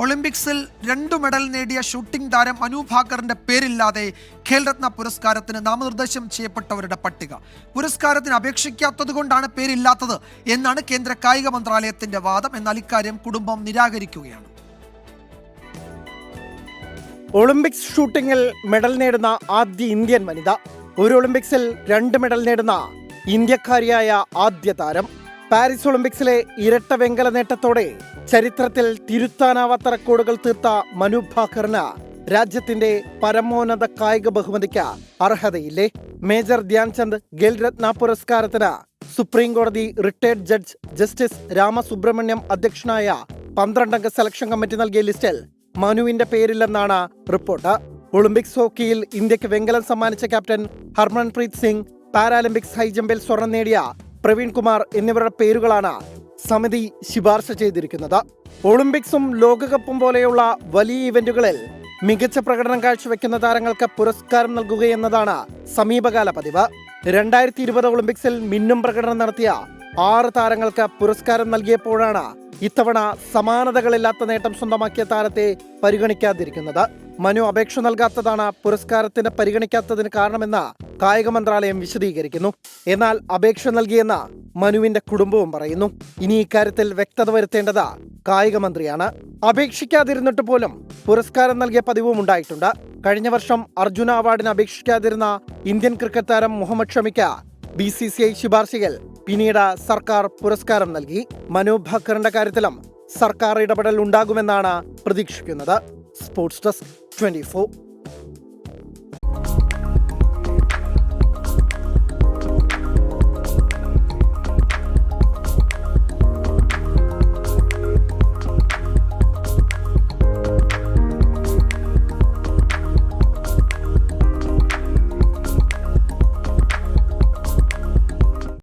ഒളിമ്പിക്സിൽ 2 മെഡൽ നേടിയ ഷൂട്ടിംഗ് താരം മനു ഭാക്കറിന്റെ പേരില്ലാതെ ഖേൽരത്ന പുരസ്കാരത്തിന് നാമനിർദ്ദേശം ചെയ്യപ്പെട്ടവരുടെ പട്ടിക. പുരസ്കാരത്തിന് അപേക്ഷിക്കാത്തതുകൊണ്ടാണ് പേരില്ലാത്തത് എന്നാണ് കേന്ദ്ര കായിക മന്ത്രാലയത്തിന്റെ വാദം. എന്നാൽ ഇക്കാര്യം കുടുംബം നിരാകരിക്കുകയാണ്. ഒളിമ്പിക്സ് ഷൂട്ടിംഗിൽ മെഡൽ നേടുന്ന ആദ്യ ഇന്ത്യൻ വനിത, ഒരു ഒളിമ്പിക്സിൽ 2 മെഡൽ നേടുന്ന ഇന്ത്യക്കാരിയായ ആദ്യ താരം. പാരീസ് ഒളിമ്പിക്സിലെ ഇരട്ട വെങ്കല നേട്ടത്തോടെ ചരിത്രത്തിൽ തിരുത്താനാവാത്ത റെക്കോർഡുകൾ തീർത്ത മനു ഭാക്കറിന് രാജ്യത്തിന്റെ പരമോന്നത കായിക ബഹുമതിക്ക് അർഹതയില്ലേ? മേജർ ധ്യാൻചന്ദ് ഖേൽരത്ന പുരസ്കാരത്തിന് സുപ്രീം കോടതി റിട്ടയർഡ് ജഡ്ജ് ജസ്റ്റിസ് രാമസുബ്രഹ്മണ്യം അധ്യക്ഷനായ 12-അംഗ സെലക്ഷൻ കമ്മിറ്റി നൽകിയ ലിസ്റ്റിൽ മനുവിന്റെ പേരില്ലെന്നാണ് റിപ്പോർട്ട്. ഒളിമ്പിക്സ് ഹോക്കിയിൽ ഇന്ത്യക്ക് വെങ്കലം സമ്മാനിച്ച ക്യാപ്റ്റൻ ഹർമൻപ്രീത് സിംഗ്, പാരാലിമ്പിക്സ് ഹൈജമ്പിൽ സ്വർണം നേടിയ പ്രവീൺ കുമാർ എന്നിവരുടെ പേരുകളാണ് സമിതി ശുപാർശ ചെയ്തിരിക്കുന്നത്. ഒളിമ്പിക്സും ലോകകപ്പും പോലെയുള്ള വലിയ ഇവന്റുകളിൽ മികച്ച പ്രകടനം കാഴ്ചവെക്കുന്ന താരങ്ങൾക്ക് പുരസ്കാരം നൽകുകയെന്നതാണ് സമീപകാല പതിവ്. 2020 ഒളിമ്പിക്സിൽ മിന്നും പ്രകടനം നടത്തിയ 6 താരങ്ങൾക്ക് പുരസ്കാരം നൽകിയപ്പോഴാണ് ഇത്തവണ സമാനതകളില്ലാത്ത നേട്ടം സ്വന്തമാക്കിയ താരത്തെ പരിഗണിക്കാതിരിക്കുന്നത്. മനു അപേക്ഷ നൽകാത്തതാണ് പുരസ്കാരത്തിന് പരിഗണിക്കാത്തതിന് കാരണമെന്ന് കായിക മന്ത്രാലയം വിശദീകരിക്കുന്നു. എന്നാൽ അപേക്ഷ നൽകിയെന്ന് മനുവിന്റെ കുടുംബവും പറയുന്നു. ഇനി ഇക്കാര്യത്തിൽ വ്യക്തത വരുത്തേണ്ടത് കായിക മന്ത്രിയാണ്. അപേക്ഷിക്കാതിരുന്നിട്ട് പോലും പുരസ്കാരം നൽകിയ പതിവും ഉണ്ടായിട്ടുണ്ട്. കഴിഞ്ഞ വർഷം അർജുന അവാർഡിന് അപേക്ഷിക്കാതിരുന്ന ഇന്ത്യൻ ക്രിക്കറ്റ് താരം മുഹമ്മദ് ഷമിക്ക് BCCI ശുപാർശയിൽ പിന്നീട് സർക്കാർ പുരസ്കാരം നൽകി. മനു ഭാക്കറിന്റെ കാര്യത്തിലും സർക്കാർ ഇടപെടൽ ഉണ്ടാകുമെന്നാണ് പ്രതീക്ഷിക്കുന്നത്. Sports desk 24.